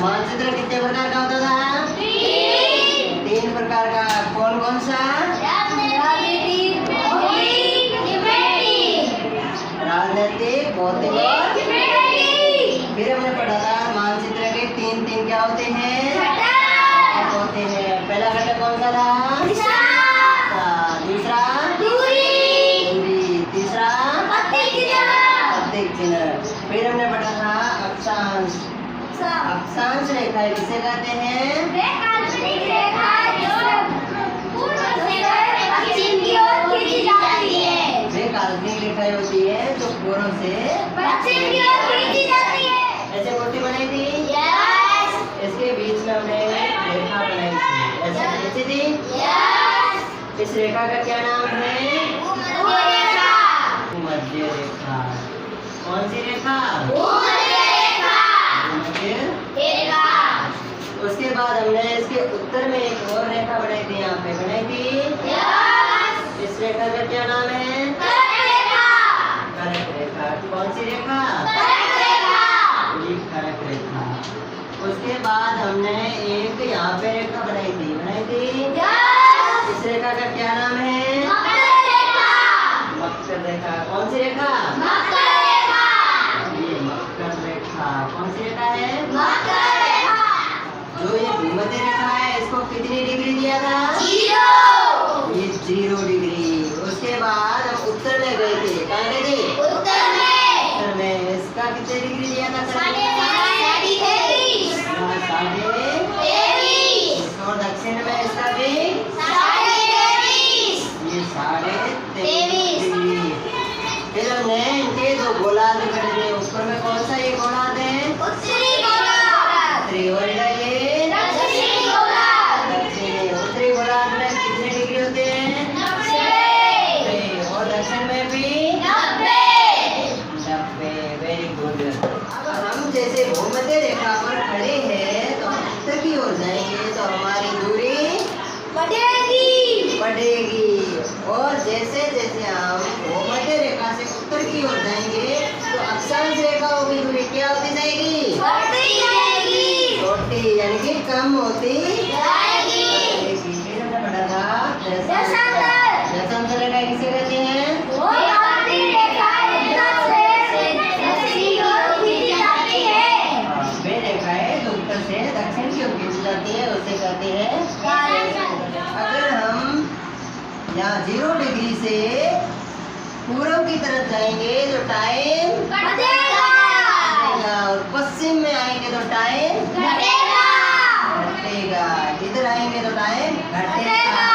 मानचित्र कितने प्रकार का होता था? तीन प्रकार का। कौन कौन सा? राजनीतिक, भौतिक और फिर हमने पढ़ा था मानचित्र के तीन तीन क्या होते हैं? घटक होते हैं। पहला घटक कौन सा था? दूसरा दूरी, तीसरा प्रतीक चिन्ह। फिर हमने पढ़ा था अक्षांश। अक्षांश रेखा किसे कहते हैं? वे काल्पनिक रेखा जो पूर्व से पश्चिम की ओर खींची जाती है। वे काल्पनिक रेखाएं होती है जो पूर्व से पश्चिम की ओर खींची जाती है। ऐसे मूर्ति बनाई थी। यस इसके बीच में हमने रेखा बनाई थी, ऐसे खींची थी। यस इस रेखा का क्या नाम है? भूमध्य रेखा। कौन सी रेखा? भूमध्य रेखा। उसके बाद हमने इसके उत्तर में एक और रेखा बनाई थी, यहाँ पे बनाई थी। इस रेखा का क्या नाम है? कर्क रेखा। कौन सी रेखा? ये कर्क रेखा। उसके बाद हमने एक यहाँ पे रेखा बनाई थी। इस रेखा का क्या नाम है? मकर रेखा। कौन सी रेखा? ये मकर रेखा। कौन सी रेखा है? जो ये भूमध्य रेखा है इसको कितनी डिग्री दिया था? ये 0 डिग्री। उसके बाद हम उत्तर में गए थे। कहाँ गए थे? उत्तर में। इसका कितने डिग्री दिया था? 23.5। और दक्षिण में इसका भी ये 23.5 डिग्री। फिर हमने इनके दो गोलार्ध करे थे। ऊपर में कौन सा ये गोलार्ध है? उत्तरी। और ये दक्षिणी। उत्तरी गोलार्ध में कितने डिग्री होते हैं? 90। और दक्षिण में भी 90। Very good. अब हम जैसे भूमध्य रेखा पर खड़े हैं तो उत्तर की ओर जाएंगे तो हमारी दूरी बढ़ेगी। और जैसे जैसे हम भूमध्य रेखा से उत्तर की ओर जाएंगे तो अक्षांश रेखाओं की दूरी क्या होती जाएगी? छोटी, यानी कि कम होती जाएगी। फिर हमने पढ़ा था दशांश रेखा किसे कहते हैं? वे रेखाएं जो उत्तर से दक्षिण की ओर खींची जाती है उसे कहते हैं। अगर हम यहाँ 0 डिग्री से पूर्व की तरफ जाएंगे तो टाइम बढ़ेगा और पश्चिम में आएंगे तो टाइम घटेगा। इधर आएंगे तो टाइम घटेगा।